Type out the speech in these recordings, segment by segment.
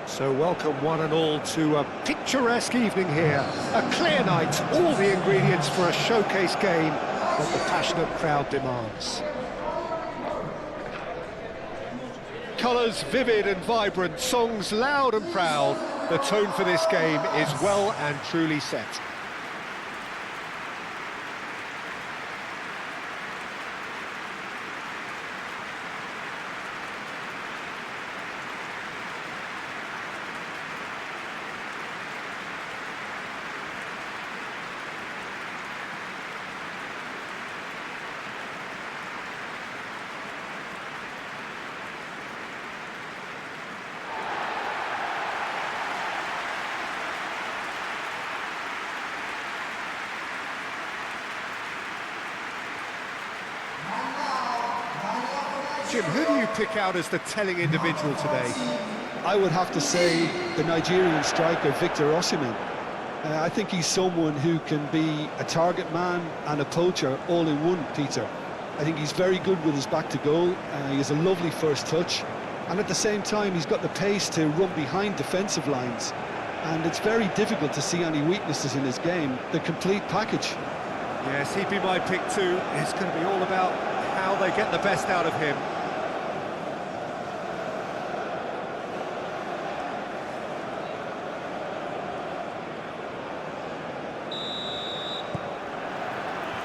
So welcome one and all to a picturesque evening here. A clear night, all the ingredients for a showcase game that the passionate crowd demands. Colours vivid and vibrant, songs loud and proud. The tone for this game is well and truly set. Jim, who do you pick out as the telling individual today? I would have to say the Nigerian striker Victor Osimhen. I think he's someone who can be a target man and a poacher all in one, Peter. I think he's very good with his back to goal. He has a lovely first touch, and at the same time he's got the pace to run behind defensive lines, and it's very difficult to see any weaknesses in his game. The complete package. Yes, he'd be my pick too. It's going to be all about how they get the best out of him.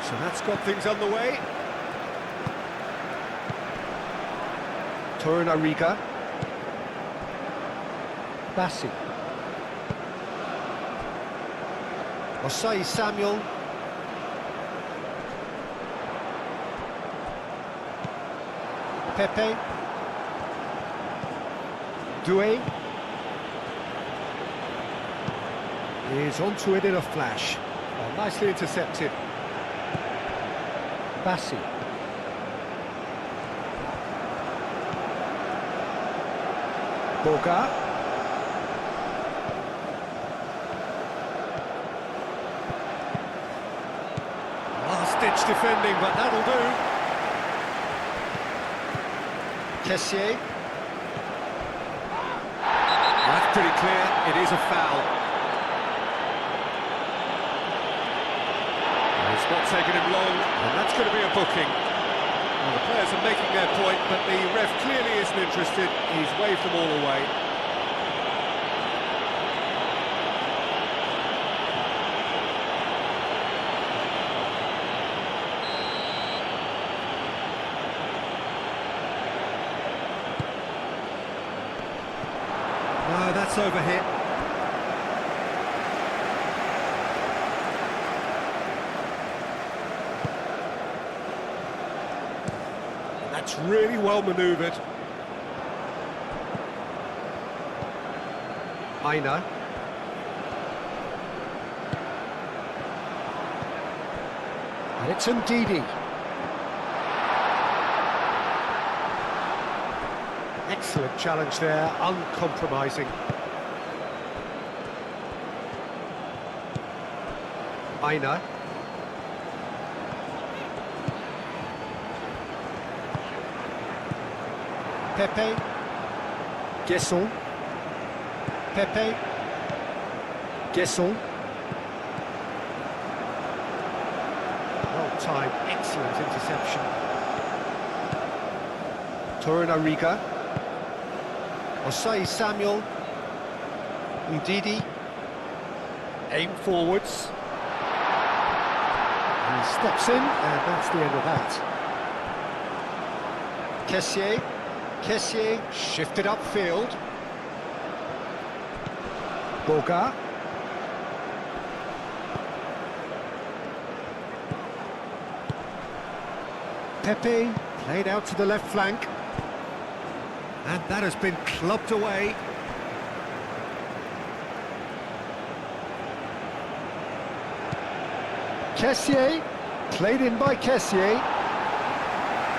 So that's got things underway. Torunariga. Bassi. Osai Samuel. Pepe. Doué. Is onto it in a flash. Oh, nicely intercepted. Bassi. Boga. Last-ditch defending, but that'll do. Kessié. That's pretty clear, it is a foul. It's not taking him long, and that's going to be a booking. Well, the players are making their point, but the ref clearly isn't interested. He's waved them all away. No, that's over hit. That's really well manoeuvred. Aina. And it's Ndidi. Excellent challenge there, uncompromising. Aina. Pepe. Guesson. Pepe. Guesson. Well timed, excellent interception. Torunariga. Osai Samuel. Ndidi. Aim forwards. He steps in, and that's the end of that. Kessié. Kessié shifted upfield. Boga. Pepe played out to the left flank. And that has been clubbed away. Kessié, played in by Kessié.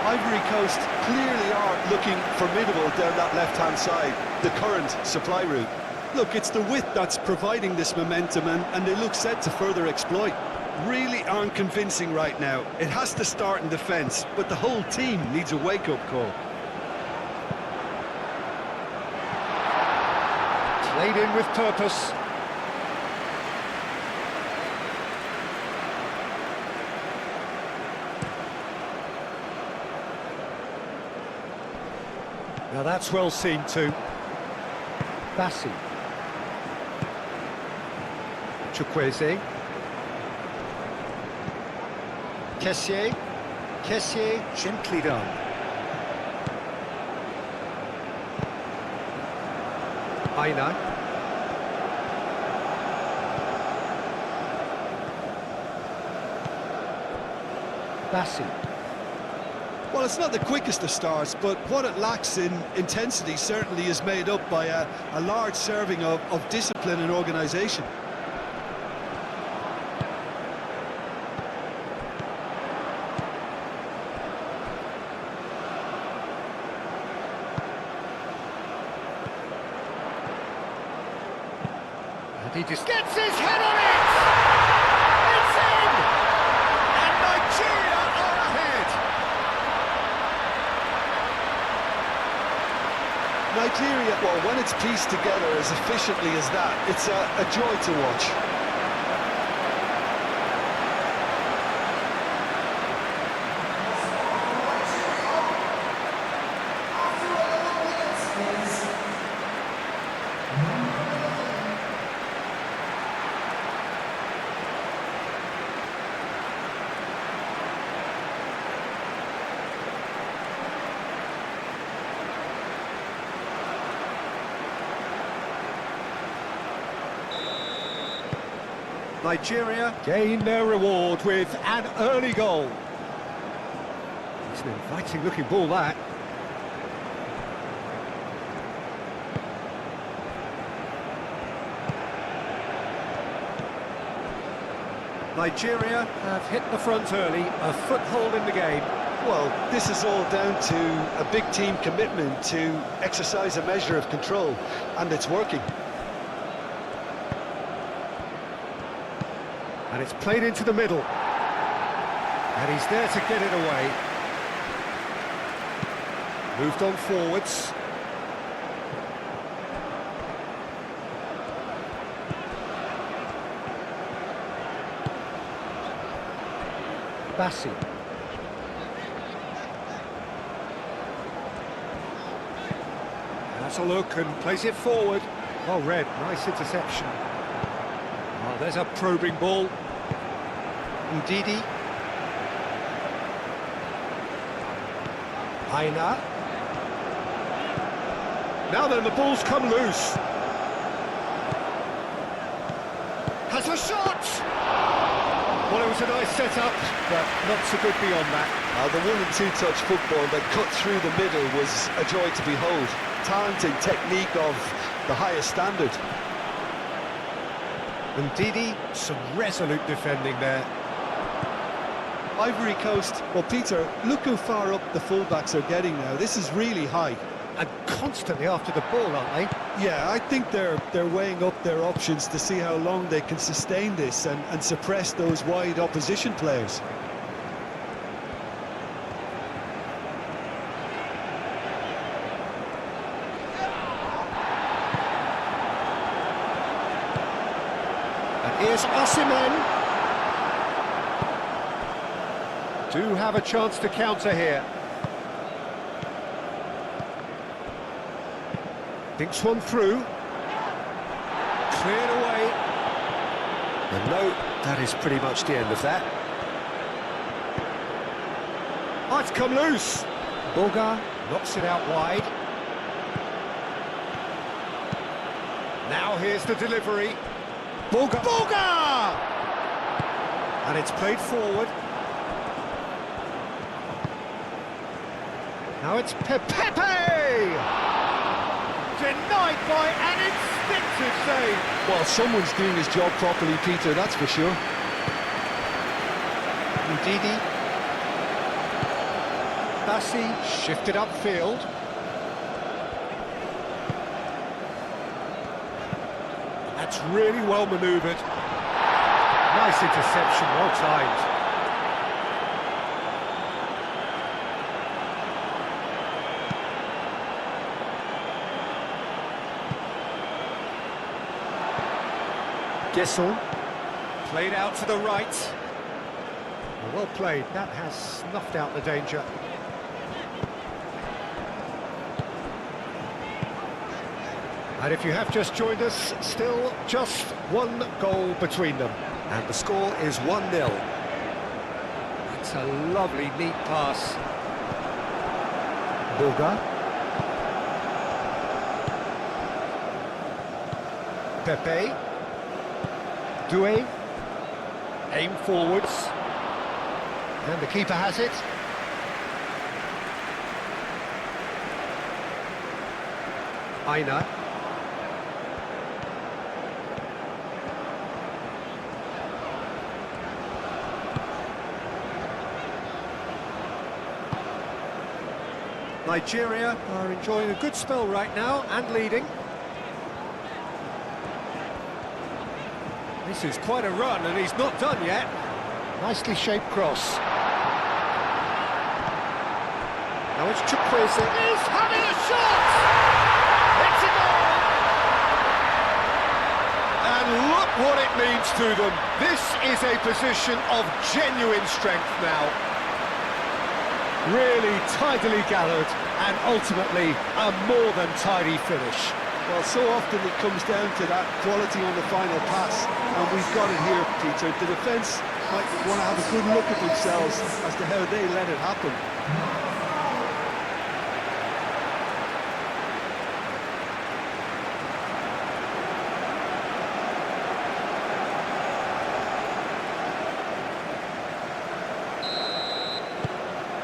Ivory Coast clearly are looking formidable down that left-hand side, the current supply route. Look, it's the width that's providing this momentum, and they look set to further exploit. Really aren't convincing right now. It has to start in defence, but the whole team needs a wake-up call. Played in with purpose. Now that's well seen too. Bassi. Chukwueze. Kessié. Kessié, gently done. Aina. Bassi. Well, it's not the quickest of starts, but what it lacks in intensity certainly is made up by a large serving of discipline and organisation. And he just gets his head on it! It's in! And Nigeria are ahead! Nigeria, well, when it's pieced together as efficiently as that, it's a joy to watch. Nigeria gain their reward with an early goal. It's an inviting looking ball, that. Nigeria have hit the front early, a foothold in the game. Well, this is all down to a big team commitment to exercise a measure of control, and it's working. And it's played into the middle. And he's there to get it away. Moved on forwards. Bassi. That's a look and plays it forward. Well read, nice interception. Oh, there's a probing ball. Ndidi. Aina. Now then, the ball's come loose. Has a shot! Well, it was a nice setup, but not so good beyond that. The 1- and 2-touch football that cut through the middle was a joy to behold. Talent and technique of the highest standard. Ndidi, some resolute defending there. Ivory Coast, well, Peter, look how far up the fullbacks are getting now. This is really high. And constantly after the ball, aren't they? Yeah, I think they're weighing up their options to see how long they can sustain this and suppress those wide opposition players. And here's Osimhen. Do have a chance to counter here. Thinks one through. Cleared away. And no, that is pretty much the end of that. Oh, it's come loose. Boga knocks it out wide. Now here's the delivery. Boga! Boga! And it's played forward. Now it's Pepe! Denied by an instinctive save. Well, someone's doing his job properly, Peter, that's for sure. Ndidi. Bassi shifted upfield. That's really well manoeuvred. Nice interception, well timed. Gesson. Played out to the right. Well played. That has snuffed out the danger. And if you have just joined us, still just one goal between them. And the score is 1-0. It's a lovely, neat pass. Boga. Pepe. Doué. Aim forwards. And the keeper has it. Aina. Nigeria are enjoying a good spell right now and leading. This is quite a run, and he's not done yet. Nicely shaped cross. Now it's Chukwueze. He's having a shot! It's a goal! And look what it means to them. This is a position of genuine strength now. Really tidily gathered and ultimately a more than tidy finish. Well, so often it comes down to that quality on the final pass, and we've got it here, Peter. The defence might want to have a good look at themselves as to how they let it happen.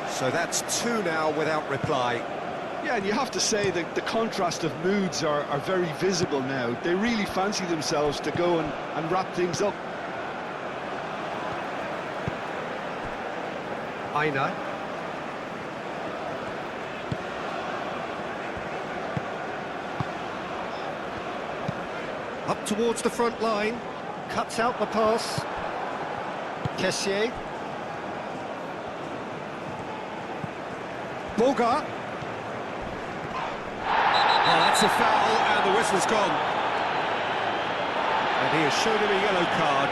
So that's 2 now without reply. Yeah, and you have to say that the contrast of moods are very visible now. They really fancy themselves to go and wrap things up. Aina. Up towards the front line. Cuts out the pass. Kessié. Boga. Oh, that's a foul, and the whistle's gone. And he has shown him a yellow card.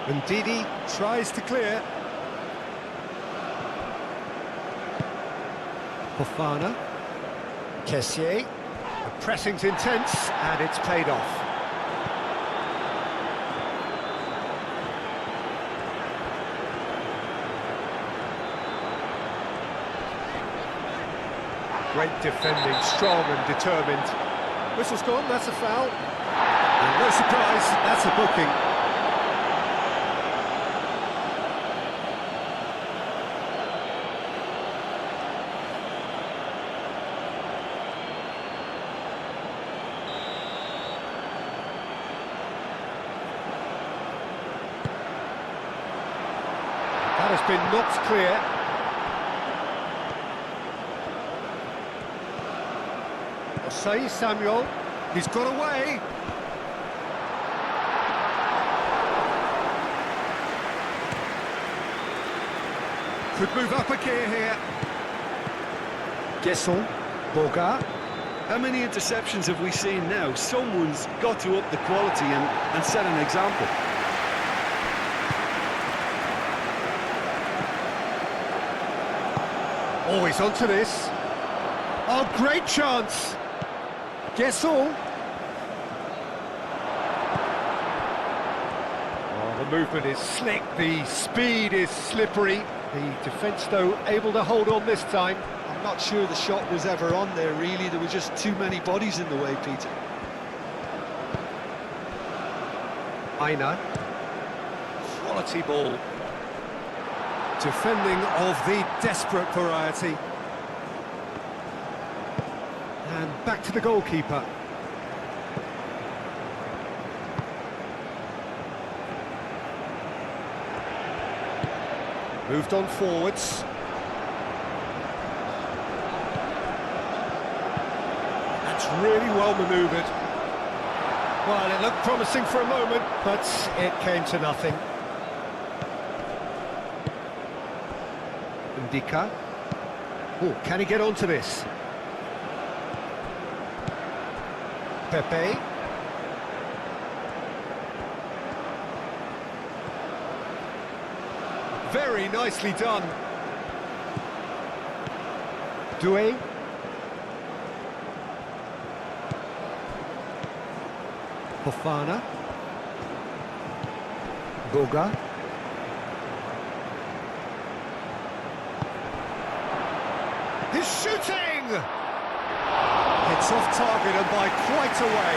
And Didi tries to clear. Fofana. Kessié. The pressing's intense and it's paid off. Great defending, strong and determined. Whistle's gone, that's a foul. And no surprise, that's a booking. That has been knocked clear. Osei Samuel. He's got away. Could move up a gear here. Gesson. Boga. How many interceptions have we seen now? Someone's got to up the quality and set an example. Oh, he's onto this. Oh, great chance. Gesson. Oh, the movement is slick, the speed is slippery. The defence, though, able to hold on this time. I'm not sure the shot was ever on there, really. There were just too many bodies in the way, Peter. Aina. Quality ball. Defending of the desperate variety. And back to the goalkeeper. Moved on forwards. really well manoeuvred. Well, it looked promising for a moment, but it came to nothing. Ndika. Oh, can he get onto this? Pepe. Very nicely done. Doué. Fofana. Boga. He's shooting! It's off target and by quite a way.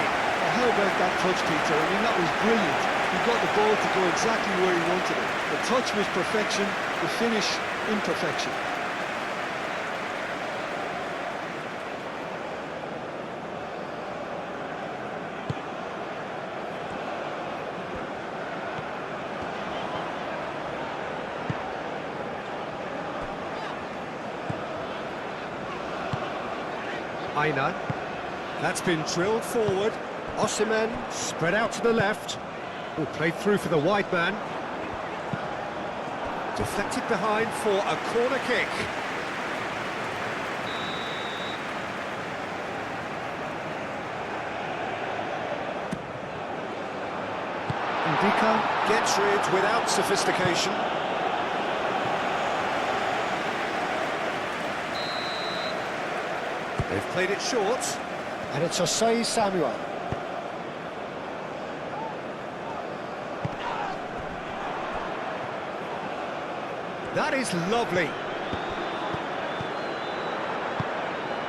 How about that touch, Peter? I mean, that was brilliant. He got the ball to go exactly where he wanted it. The touch was perfection, the finish imperfection. Aina. That's been drilled forward. Osimhen spread out to the left. Oh, played through for the wide man. Deflected behind for a corner kick. Ndika. Gets rid without sophistication. They've played it short. And it's Osei Samuel. That is lovely.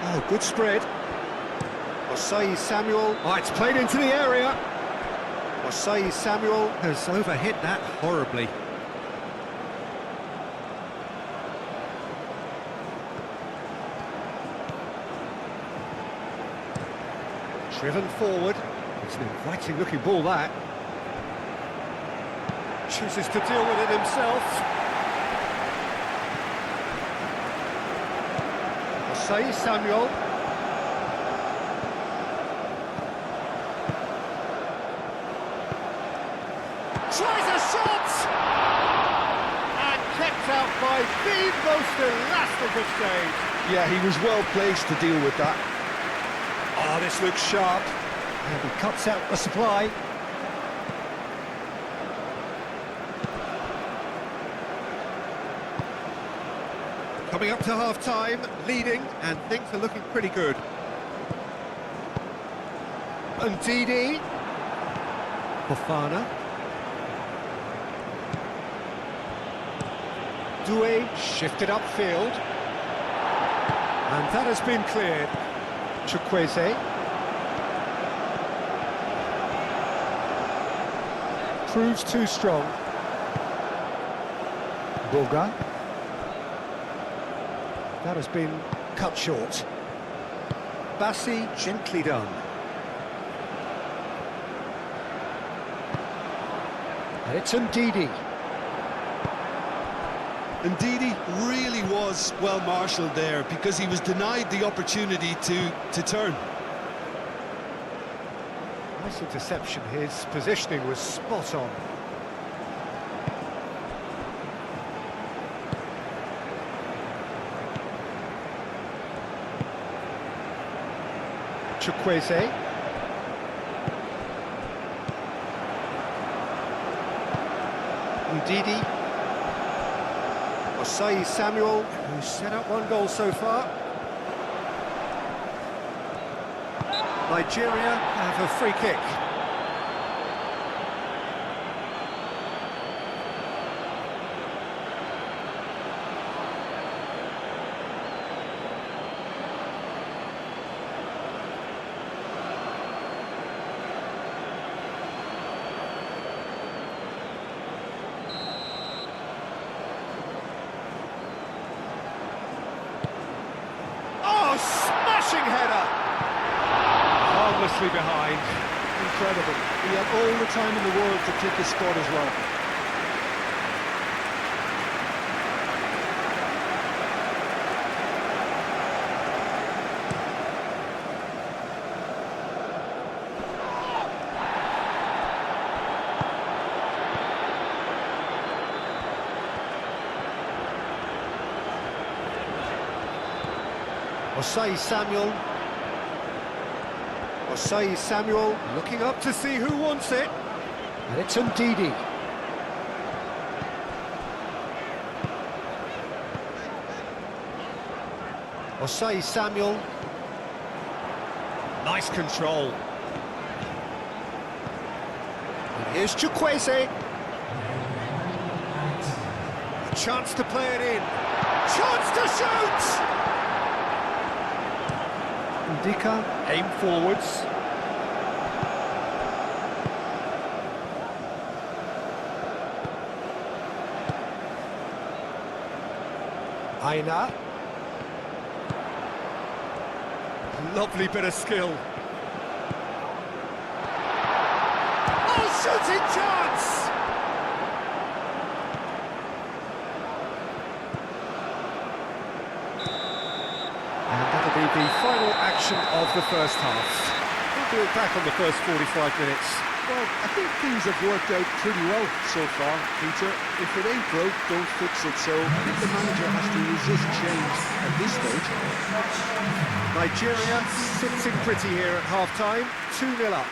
Oh, good spread. Osei Samuel. Oh, it's played into the area. Osei Samuel has overhit that horribly. Driven forward. It's an inviting looking ball, that. Chooses to deal with it himself. Osei Samuel. Tries a shot! And kept out by the most elastic of saves. Yeah, he was well placed to deal with that. Oh, this looks sharp. And he cuts out the supply. Coming up to half-time, leading, and things are looking pretty good. And Didi. Fofana. Doué shifted upfield. And that has been cleared. Chukwueze. Proves too strong. Boga. That has been cut short. Bassi, gently done. And it's Ndidi. And Didi really was well marshalled there because he was denied the opportunity to turn. Nice interception. His positioning was spot on. Chukwueze. Ndidi. Osei Samuel, who's set up one goal so far. Nigeria have a free kick. Smashing header! Harmlessly behind. Incredible. He had all the time in the world to pick his spot as well. Osei Samuel. Osei Samuel looking up to see who wants it. And it's Ndidi. Osei Samuel. Nice control. And here's Chukwueze. A chance to play it in. Chance to shoot! Ndika, aim forwards. Aina. Lovely bit of skill. Oh, shooting chance! And that'll be the final action of the first half. We'll do it back on the first 45 minutes. Well, I think things have worked out pretty well so far, Peter. If it ain't broke, don't fix it. So I think the manager has to resist change at this stage. Nigeria sits in pretty here at half-time, 2-0 up.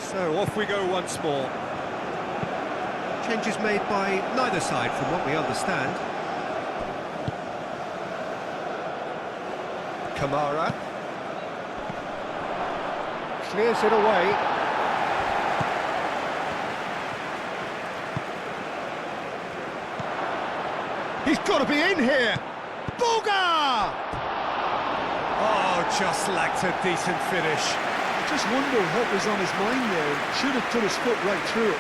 So off we go once more. Changes made by neither side from what we understand. Kamara. Clears it away. He's got to be in here! Booga! Oh, just lacked a decent finish. I just wonder what was on his mind there. Should have put his foot right through it.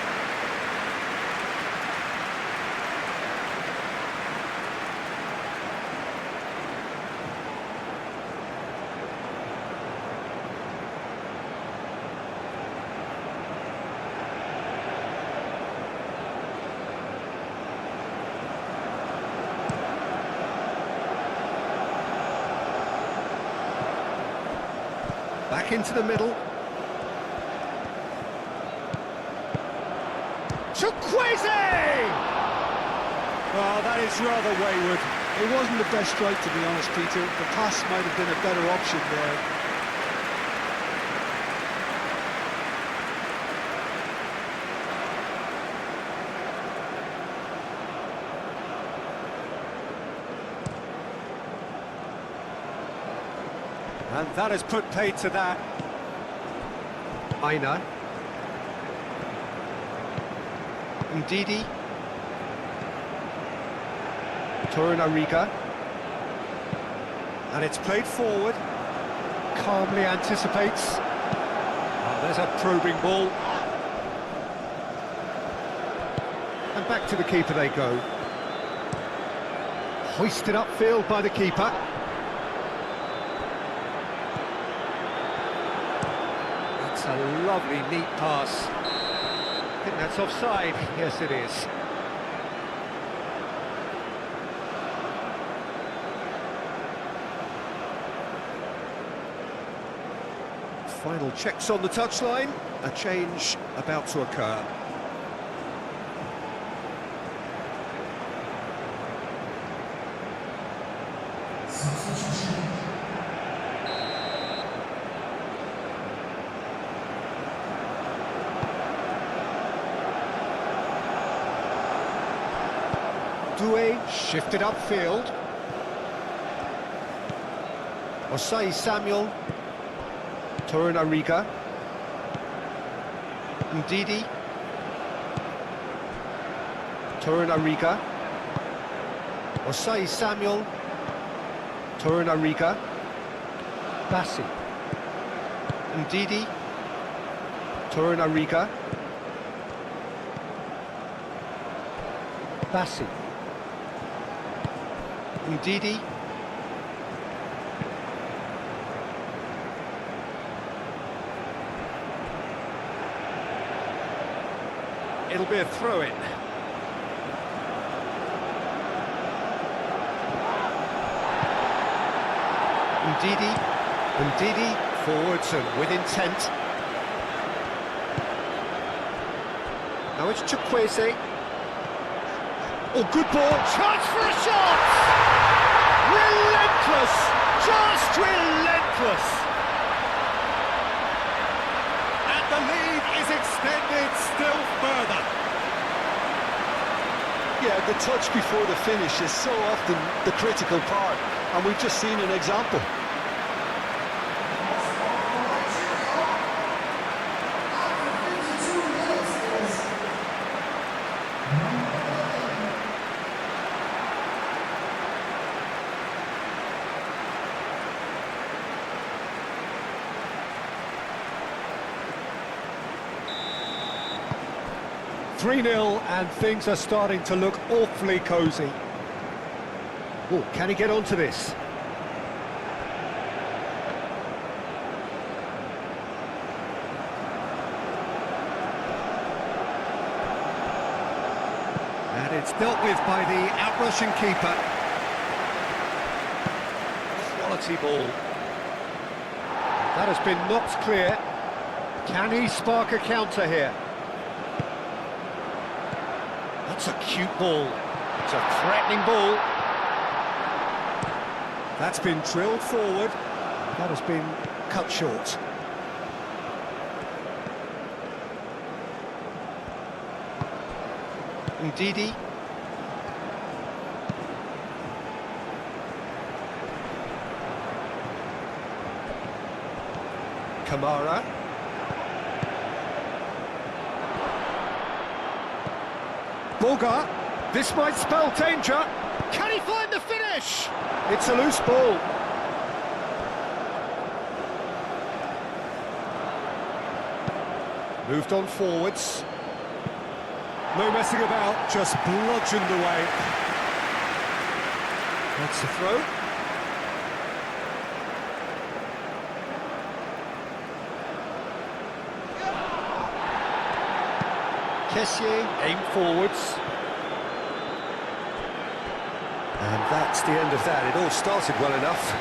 Back into the middle. Chukwueze! Oh, that is rather wayward. It wasn't the best strike, to be honest, Peter. The pass might have been a better option there. And that has put paid to that. Aina. Ndidi. Torunariga. And it's played forward. Calmly anticipates. Oh, there's a probing ball. And back to the keeper they go. Hoisted upfield by the keeper. That's a lovely, neat pass. I think that's offside. Yes, it is. Final checks on the touchline. A change about to occur. Due shifted upfield. Osai Samuel. Torunariga. Ndidi. Torunariga. Osai Samuel. Torunariga. Bassi. Ndidi. Torunariga. Bassi. Ndidi. It'll be a throw-in. Ndidi forwards and with intent. Now it's Chukwueze. Oh, good ball. Chance for a shot! Relentless! Just relentless! And the lead is extended still further. Yeah, the touch before the finish is so often the critical part, and we've just seen an example. (3-0) and things are starting to look awfully cosy. Oh, can he get onto this? And it's dealt with by the out-rushing keeper. Quality ball. That has been knocked clear. Can he spark a counter here? That's a cute ball. It's a threatening ball. That's been drilled forward. That has been cut short. Udidi. Kamara. Boga. This might spell danger. Can he find the finish? It's a loose ball. Moved on forwards. No messing about, just bludgeoned away. That's the throw. Kessié, aim forwards. And that's the end of that. It all started well enough.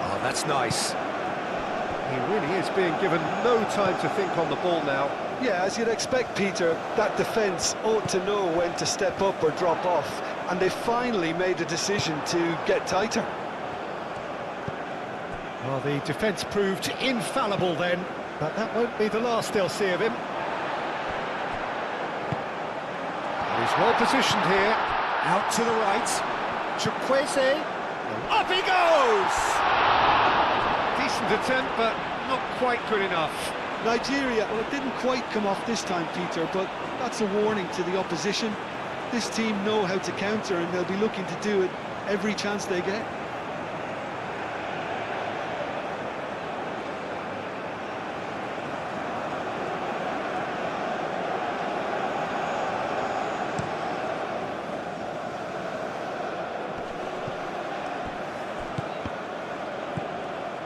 Oh, that's nice. He really is being given no time to think on the ball now. Yeah, as you'd expect, Peter, that defence ought to know when to step up or drop off, and they finally made a decision to get tighter. Well, the defence proved infallible then, but that won't be the last they'll see of him. He's well positioned here, out to the right. Chukwueze, up he goes! Decent attempt, but not quite good enough. Nigeria, well, it didn't quite come off this time, Peter, but that's a warning to the opposition. This team know how to counter, and they'll be looking to do it every chance they get.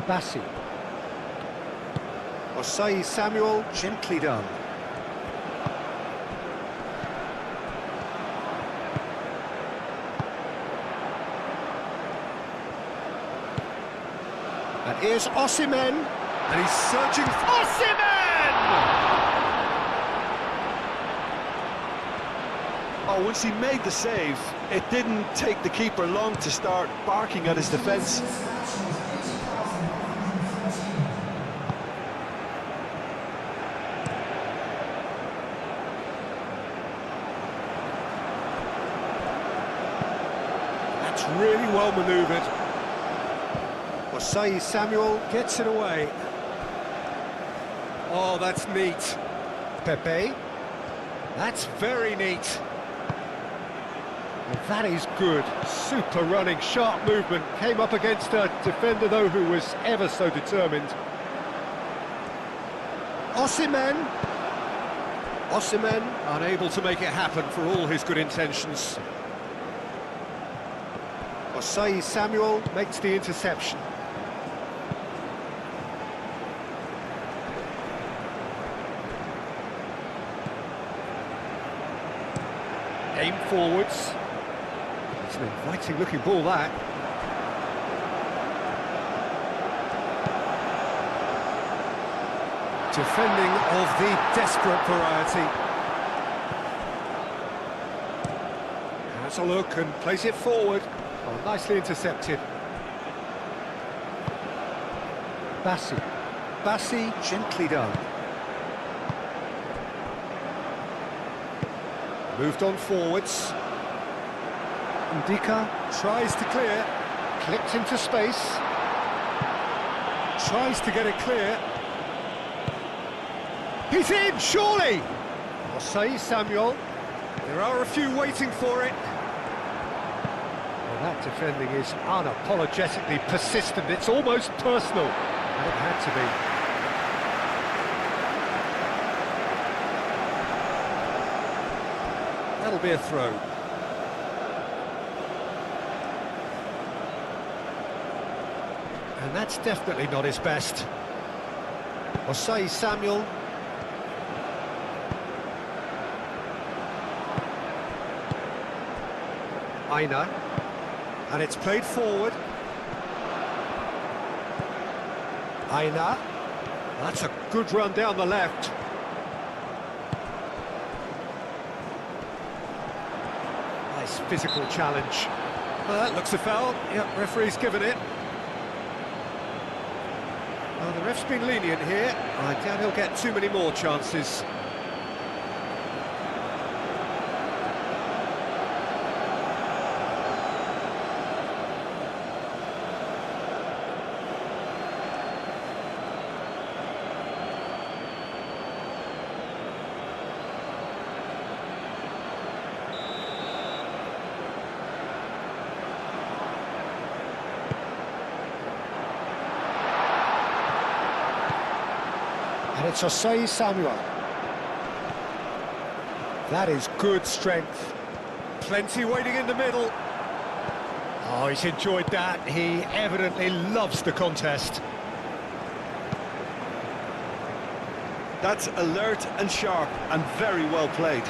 Bassi. Osei Samuel, gently done. And here's Osimhen, and he's searching for Osimhen! Oh, once he made the save, it didn't take the keeper long to start barking at his defence. Really well manoeuvred. Osei Samuel gets it away. Oh, that's neat. Pepe. That's very neat. Well, that is good. Super running, sharp movement. Came up against a defender, though, who was ever so determined. Osimhen. Osimhen unable to make it happen for all his good intentions. Osei Samuel makes the interception. Aim forwards. It's an inviting looking ball, that. Defending of the desperate variety. Has a look and plays it forward. Oh, nicely intercepted. Bassi. Bassi, gently done. Moved on forwards. Ndika tries to clear. Clipped into space. Tries to get it clear. He's in, surely! Osei Samuel. There are a few waiting for it. That defending is unapologetically persistent. It's almost personal. And it had to be. That'll be a throw. And that's definitely not his best. Osei Samuel. Aina. And it's played forward. Aina. That's a good run down the left. nice physical challenge. That looks a foul. Yep, referee's given it. Well, the ref's been lenient here. I doubt he'll get too many more chances. And it's Osei Samuel. That is good strength. Plenty waiting in the middle. Oh, he's enjoyed that. He evidently loves the contest. That's alert and sharp and very well played.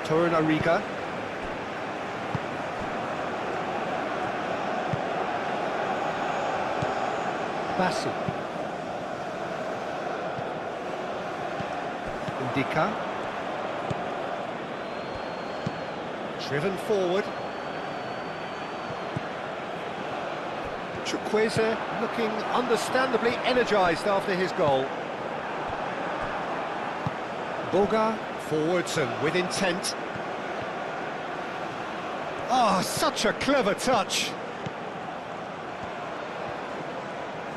Torunariga. Bassi. Indica. Driven forward. Chukwueze looking understandably energised after his goal. Boga forwards and with intent. Oh, such a clever touch.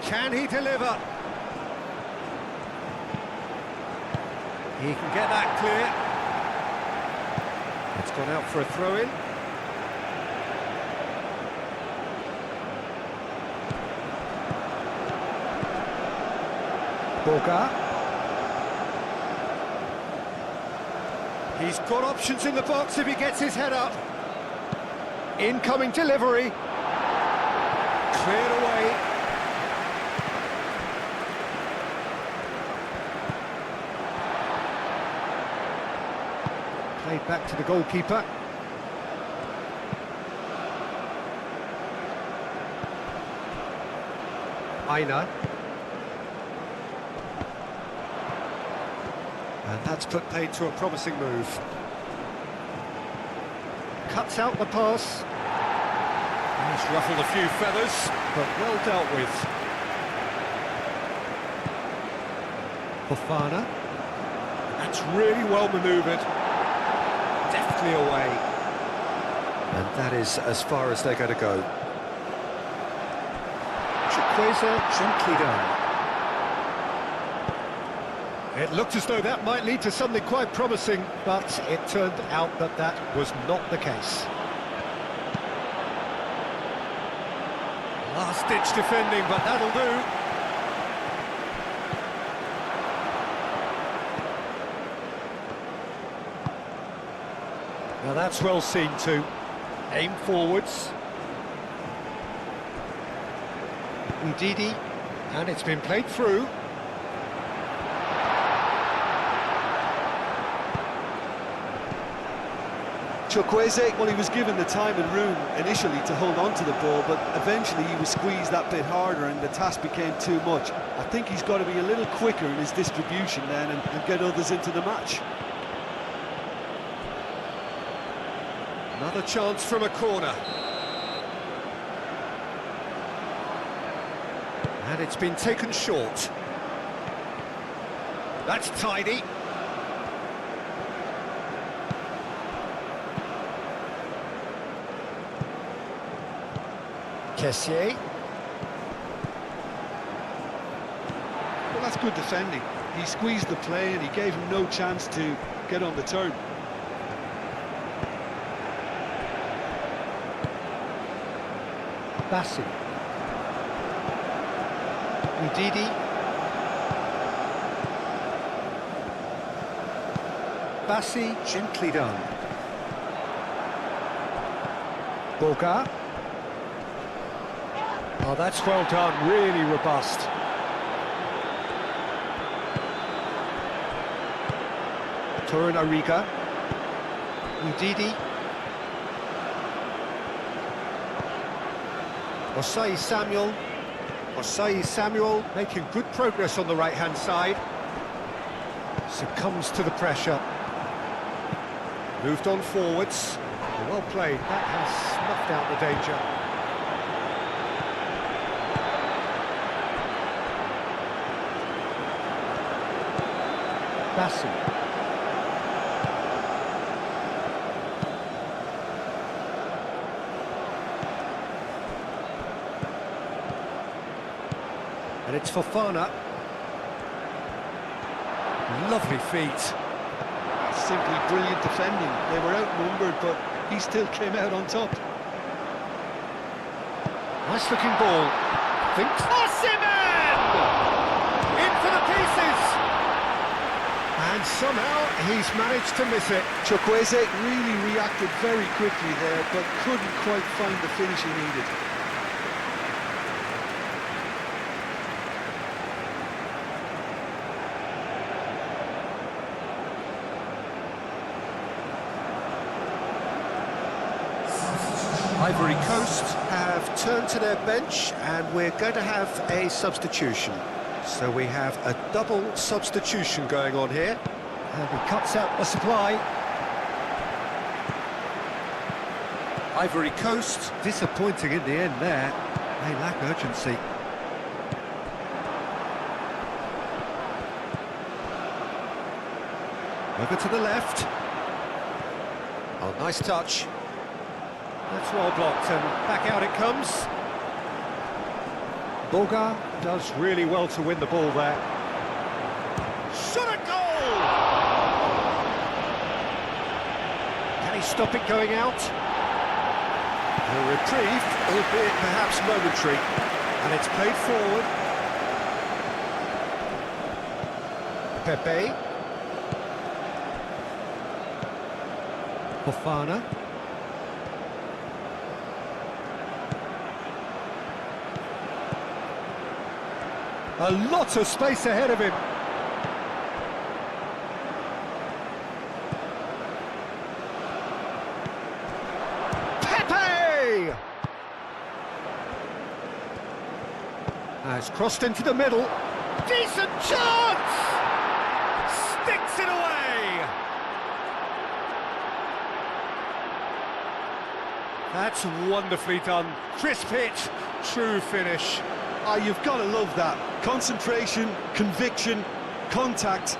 Can he deliver? He can get that clear. It's gone out for a throw-in. Boga. He's got options in the box if he gets his head up. Incoming delivery. Cleared away. Played back to the goalkeeper. Aina. And that's put paid to a promising move. Cuts out the pass. He's ruffled a few feathers, but well dealt with. Fofana. That's really well manoeuvred. Deftly away. And that is as far as they're going to go. Chukwueze, gently done. It looked as though that might lead to something quite promising, but it turned out that that was not the case. Last-ditch defending, but that'll do. Now that's well seen too. Aim forwards. Ndidi, and it's been played through. Chukwueze, well, he was given the time and room initially to hold on to the ball, but eventually he was squeezed that bit harder and the task became too much. I think he's got to be a little quicker in his distribution then and get others into the match. Another chance from a corner. And it's been taken short. That's tidy. Kessier. Well, that's good defending. He squeezed the play and he gave him no chance to get on the turn. Bassi. Ndidi. Bassi, Gently done. Boga. Oh, that's well done, really robust. Torunariga. Ndidi. Osei Samuel. Osei Samuel making good progress on the right-hand side. Succumbs to the pressure. Moved on forwards. Well played, that has snuffed out the danger. Bassi. And it's Fofana. Lovely feet. Simply brilliant defending. They were outnumbered, but he still came out on top. Nice looking ball. Thinks. Osimhen! In for the pieces! And somehow he's managed to miss it. Chukwueze really reacted very quickly there, but couldn't quite find the finish he needed. Ivory Coast have turned to their bench and we're going to have a substitution. So we have a double substitution going on here. And he cuts out the supply. Ivory Coast, disappointing in the end there. They lack urgency. Over to the left. Oh, nice touch. That's well blocked, and back out it comes. Boga does really well to win the ball there. Shot at goal! Can he stop it going out? A reprieve, albeit perhaps momentary. And it's played forward. Pepe. Fofana. A lot of space ahead of him. Pepe! Has crossed into the middle. Decent chance! Sticks it away! That's wonderfully done. Crisp hit, true finish. Ah, you've got to love that. Concentration, conviction, contact,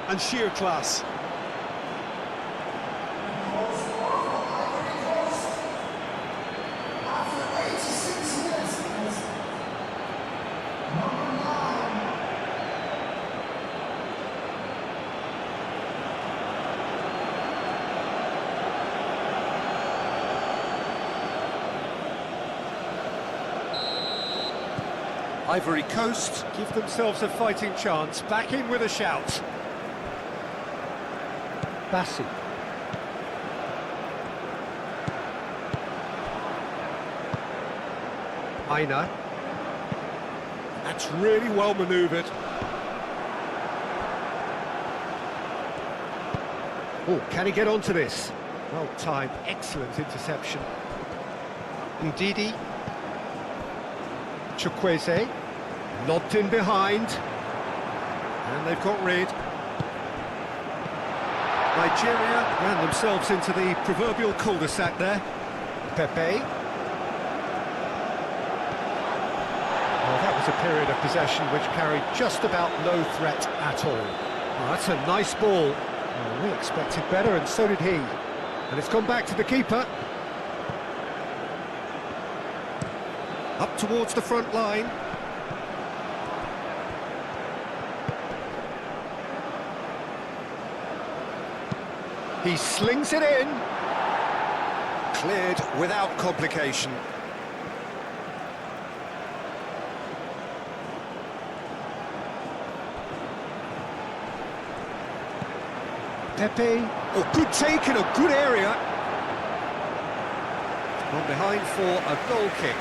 and sheer class. Ivory Coast give themselves a fighting chance. Back in with a shout. Bassi. Aina. That's really well manoeuvred. Oh, can he get onto this? Well timed, excellent interception. Ndidi. Chukwueze. Lobbed in behind. And they've got rid. Nigeria ran themselves into the proverbial cul-de-sac there. Pepe. Well, that was a period of possession which carried just about no threat at all. Oh, that's a nice ball. Well, we expected better, and so did he. And it's gone back to the keeper. Up towards the front line. He slings it in. Cleared without complication. Pepe. Oh, good take in a good area. Gone behind for a goal kick.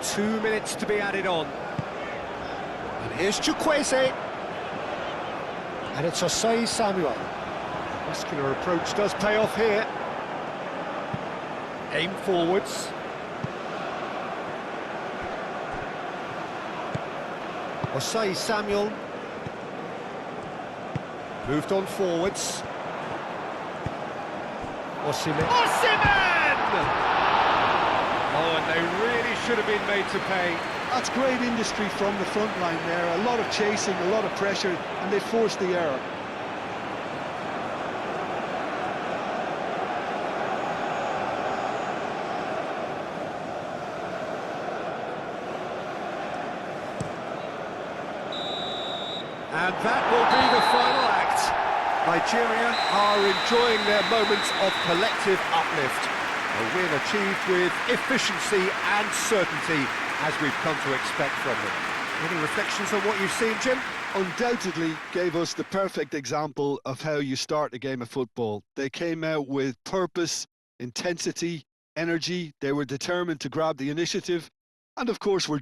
Two minutes to be added on. And here's Chukwueze. And it's Osei Samuel. Muscular approach does pay off here. Aim forwards. Osei Samuel. Moved on forwards. Osimhen. Osimhen! Oh, and they really should have been made to pay. That's great industry from the front line there. A lot of chasing, a lot of pressure, and they forced the error. And that will be the final act. Nigeria are enjoying their moments of collective uplift. A win achieved with efficiency and certainty, as we've come to expect from them. Any reflections on what you've seen, Jim? Undoubtedly gave us the perfect example of how you start a game of football. They came out with purpose, intensity, energy. They were determined to grab the initiative, and of course were